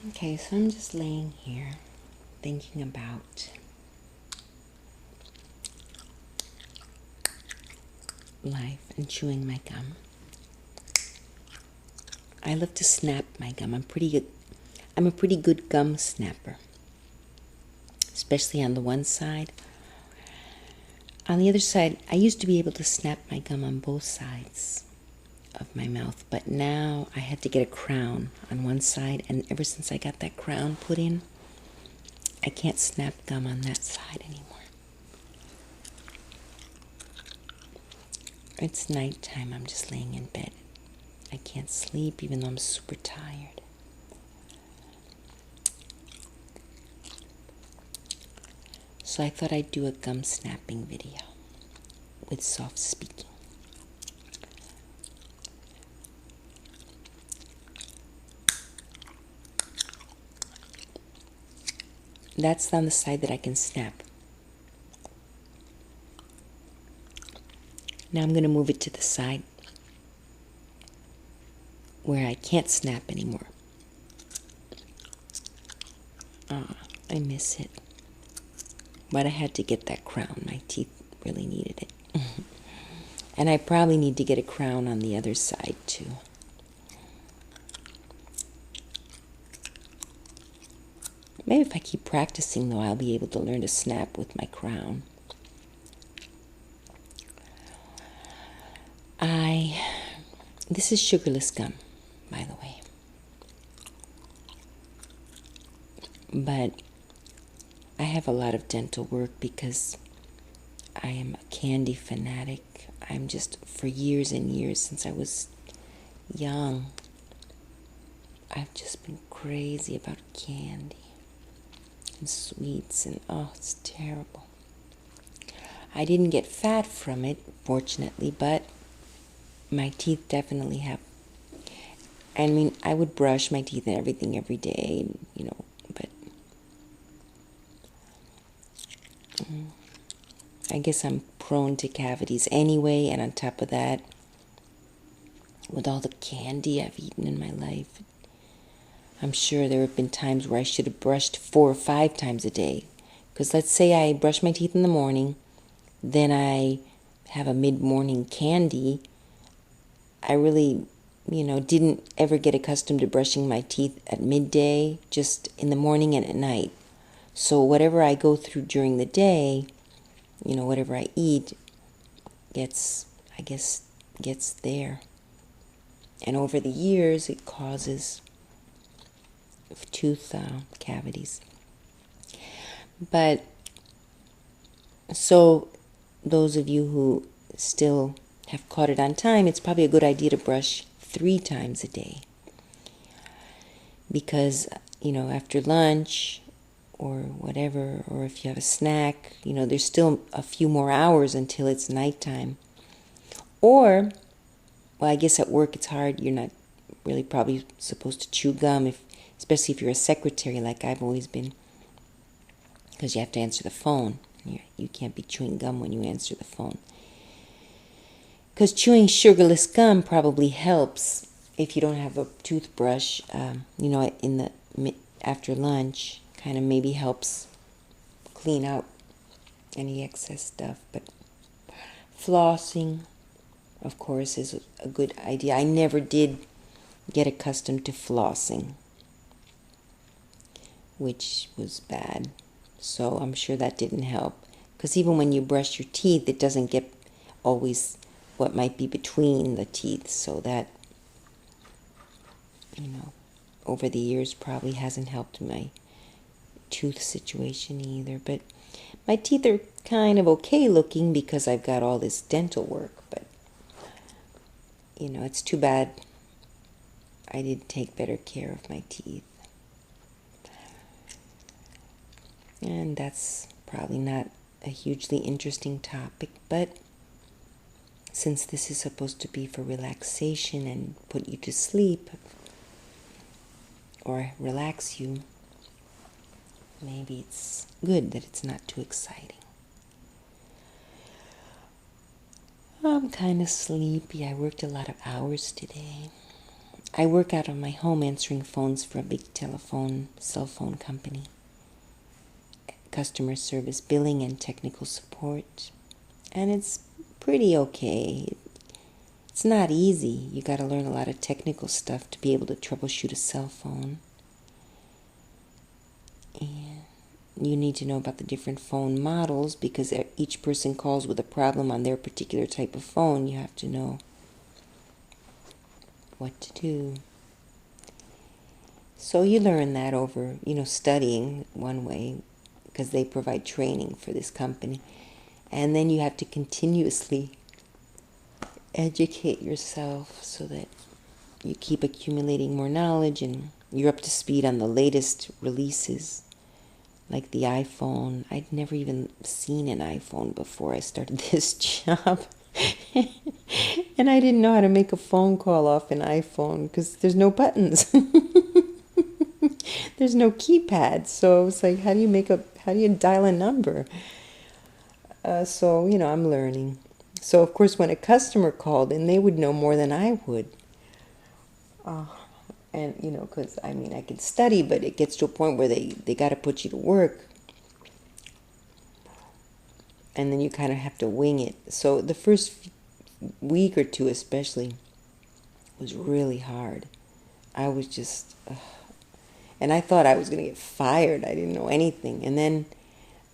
Okay, so I'm just laying here thinking about life and chewing my gum. I love to snap my gum. I'm a pretty good gum snapper, especially on the one side. On the other side, I used to be able to snap my gum on both sides of my mouth, but now I had to get a crown on one side, and ever since I got that crown put in, I can't snap gum on that side anymore. It's nighttime. I'm just laying in bed. I can't sleep even though I'm super tired. So I thought I'd do a gum snapping video with soft speaking. That's on the side that I can snap. Now I'm going to move it to the side where I can't snap anymore. I miss it. But I had to get that crown. My teeth really needed it. And I probably need to get a crown on the other side too. Maybe if I keep practicing though, I'll be able to learn to snap with my crown. This is sugarless gum, by the way. But I have a lot of dental work because I am a candy fanatic. I'm just, for years and years, since I was young, I've just been crazy about candy and sweets, and oh, it's terrible. I didn't get fat from it, fortunately, but my teeth definitely have. I mean, I would brush my teeth and everything every day, but I guess I'm prone to cavities anyway, and on top of that, with all the candy I've eaten in my life, I'm sure there have been times where I should have brushed 4 or 5 times a day. Because let's say I brush my teeth in the morning, then I have a mid-morning candy. I really, didn't ever get accustomed to brushing my teeth at midday, just in the morning and at night. So whatever I go through during the day, whatever I eat, gets there. And over the years, it causes tooth cavities. But, so those of you who still have caught it on time, it's probably a good idea to brush 3 times a day. Because, after lunch or whatever, or if you have a snack, there's still a few more hours until it's nighttime. Or, well, I guess at work it's hard. You're not really probably supposed to chew gum, especially if you're a secretary like I've always been, because you have to answer the phone. You can't be chewing gum when you answer the phone. Because chewing sugarless gum probably helps if you don't have a toothbrush, in the after lunch, kind of maybe helps clean out any excess stuff. But flossing, of course, is a good idea. I never did get accustomed to flossing, which was bad. So I'm sure that didn't help. Because even when you brush your teeth, it doesn't get always what might be between the teeth. So that, over the years probably hasn't helped my tooth situation either. But my teeth are kind of okay looking because I've got all this dental work. But, it's too bad I didn't take better care of my teeth. And that's probably not a hugely interesting topic, but since this is supposed to be for relaxation and put you to sleep or relax you, maybe it's good that it's not too exciting. I'm kind of sleepy. I worked a lot of hours today. I work out of my home answering phones for a big cell phone company. Customer service, billing, and technical support. And it's pretty okay. It's not easy. You got to learn a lot of technical stuff to be able to troubleshoot a cell phone. And you need to know about the different phone models because each person calls with a problem on their particular type of phone. You have to know what to do. So you learn that over, studying one way because they provide training for this company. And then you have to continuously educate yourself so that you keep accumulating more knowledge and you're up to speed on the latest releases, like the iPhone. I'd never even seen an iPhone before I started this job. And I didn't know how to make a phone call off an iPhone because there's no buttons. There's no keypad. So it's like, how do you dial a number? So, I'm learning. So, of course, when a customer called in, they would know more than I would. And, because, I could study, but it gets to a point where they got to put you to work. And then you kind of have to wing it. So the first week or two especially was really hard. I was just... and I thought I was going to get fired. I didn't know anything. And then...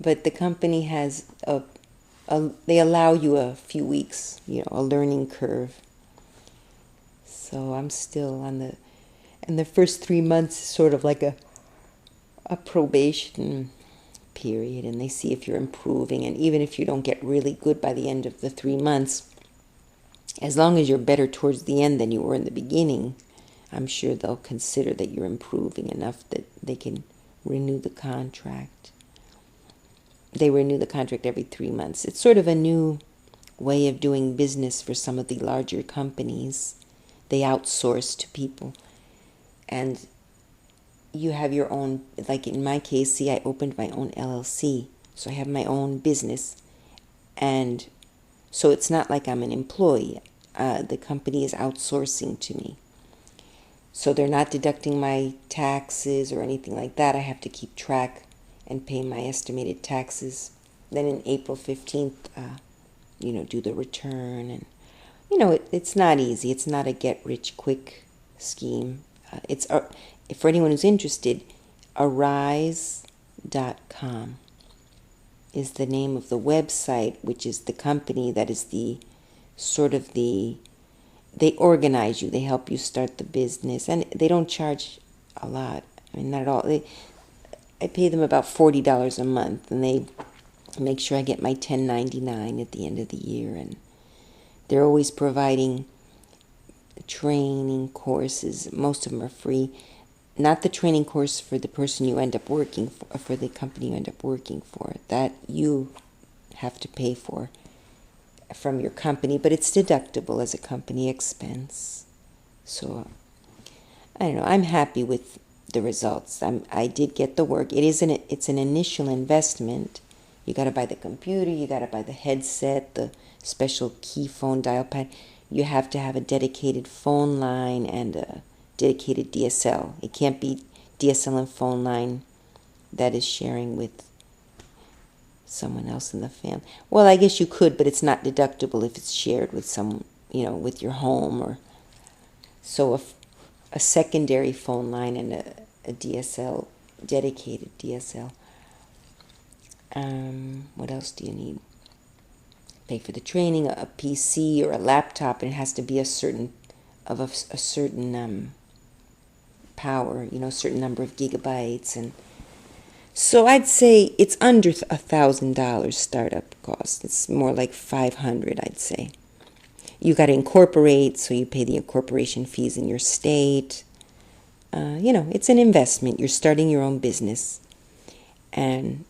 but the company has they allow you a few weeks, a learning curve. So I'm still and the first 3 months is sort of like a probation period, and they see if you're improving. And even if you don't get really good by the end of the 3 months, as long as you're better towards the end than you were in the beginning, I'm sure they'll consider that you're improving enough that they can renew the contract. They renew the contract every 3 months. It's sort of a new way of doing business for some of the larger companies. They outsource to people. And you have your own, like in my case, see, I opened my own LLC. So I have my own business. And so it's not like I'm an employee. The company is outsourcing to me. So they're not deducting my taxes or anything like that. I have to keep track and pay my estimated taxes. Then in April 15th, do the return. And, it's not easy. It's not a get-rich-quick scheme. It's for anyone who's interested, Arise.com is the name of the website, which is the company that is they organize you. They help you start the business. And they don't charge a lot. Not at all. I pay them about $40 a month, and they make sure I get my 1099 at the end of the year. And they're always providing training courses. Most of them are free. Not the training course for the person you end up working for the company you end up working for. That you have to pay for from your company, but it's deductible as a company expense. So, I don't know. I'm happy with the results. I did get the work. It's an initial investment. You got to buy the computer, you got to buy the headset, the special key phone dial pad. You have to have a dedicated phone line and a dedicated DSL. It can't be DSL and phone line that is sharing with someone else in the family. Well, I guess you could, but it's not deductible if it's shared with some, with your home or so. A secondary phone line and a DSL, dedicated DSL. What else do you need? Pay for the training, a PC or a laptop, and it has to be a certain power, a certain number of gigabytes. And so I'd say it's under $1,000 startup cost. It's more like $500, I'd say. You got to incorporate, so you pay the incorporation fees in your state. It's an investment. You're starting your own business. And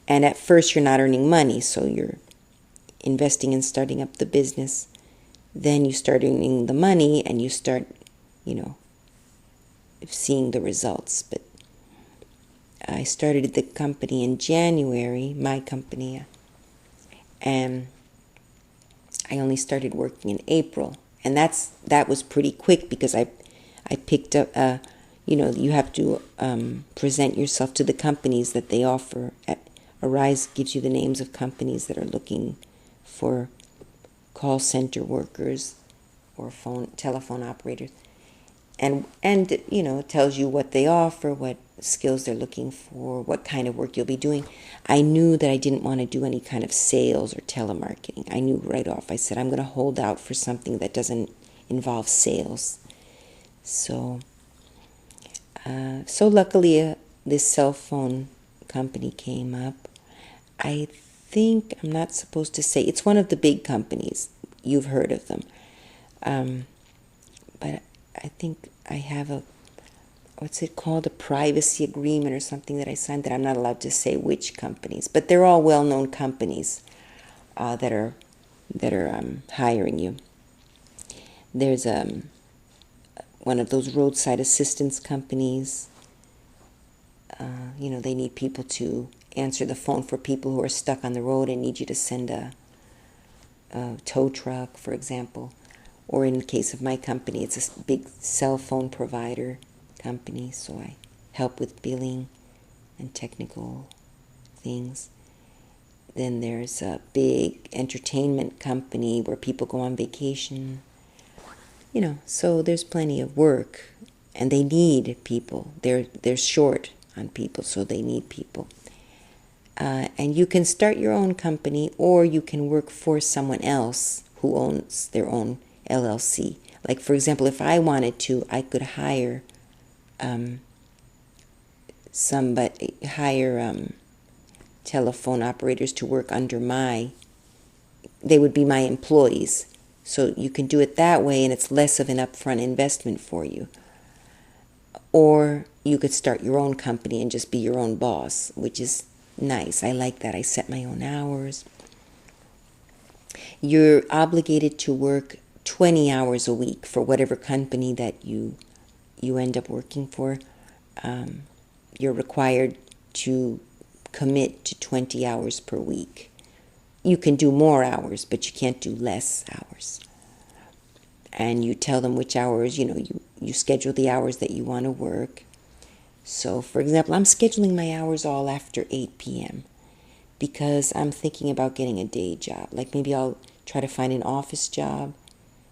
at first you're not earning money, so you're investing in starting up the business. Then you start earning the money and you start, seeing the results. But I started the company in January, my company, and I only started working in April. And that was pretty quick because I I picked up, you have to present yourself to the companies that they offer. Arise gives you the names of companies that are looking for call center workers or telephone operators. And it tells you what they offer, what skills they're looking for, what kind of work you'll be doing. I knew that I didn't want to do any kind of sales or telemarketing. I knew right off. I said, I'm going to hold out for something that doesn't involve sales. So luckily, this cell phone company came up. I think I'm not supposed to say. It's one of the big companies. You've heard of them. But I think I have what's it called, a privacy agreement or something that I signed that I'm not allowed to say which companies. But they're all well-known companies that are hiring you. There's one of those roadside assistance companies. They need people to answer the phone for people who are stuck on the road and need you to send a tow truck, for example. Or in the case of my company, it's a big cell phone provider company, so I help with billing and technical things. Then there's a big entertainment company where people go on vacation. So there's plenty of work, and they need people. They're short on people, so they need people. And you can start your own company, or you can work for someone else who owns their own LLC. Like, for example, if I wanted to, I could hire telephone operators to work under they would be my employees. So you can do it that way, and it's less of an upfront investment for you. Or you could start your own company and just be your own boss, which is nice. I like that. I set my own hours. You're obligated to work 20 hours a week for whatever company that you end up working for. You're required to commit to 20 hours per week. You can do more hours, but you can't do less hours. And you tell them which hours, you schedule the hours that you want to work. So, for example, I'm scheduling my hours all after 8 p.m. because I'm thinking about getting a day job. Like maybe I'll try to find an office job,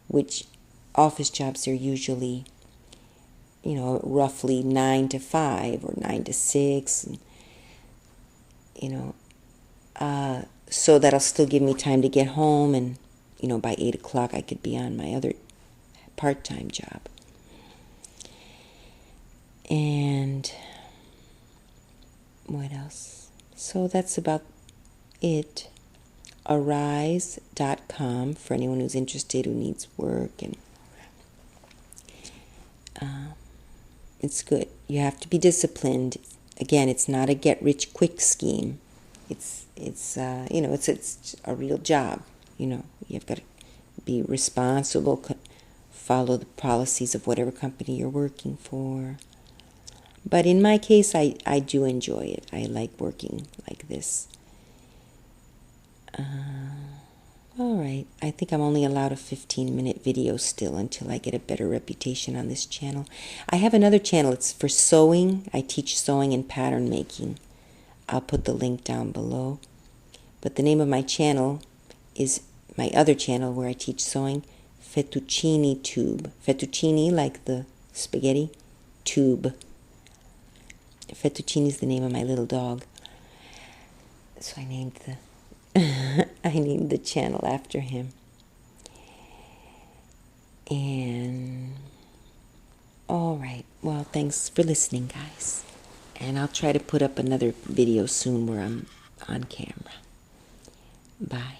which office jobs are usually, roughly 9 to 5 or 9 to 6, so that'll still give me time to get home, and, by 8 o'clock I could be on my other part-time job. And what else? So that's about it. Arise.com for anyone who's interested, who needs work, and it's good. You have to be disciplined. Again, it's not a get-rich-quick scheme. It's a real job. You've got to be responsible, follow the policies of whatever company you're working for. But in my case, I do enjoy it. I like working like this. All right. I think I'm only allowed a 15-minute video still until I get a better reputation on this channel. I have another channel. It's for sewing. I teach sewing and pattern making. I'll put the link down below. But the name of my channel is my other channel where I teach sewing, Fettuccine Tube. Fettuccine, like the spaghetti, tube. Fettuccine is the name of my little dog. So I named the channel after him. And all right. Well, thanks for listening, guys. And I'll try to put up another video soon where I'm on camera. Bye.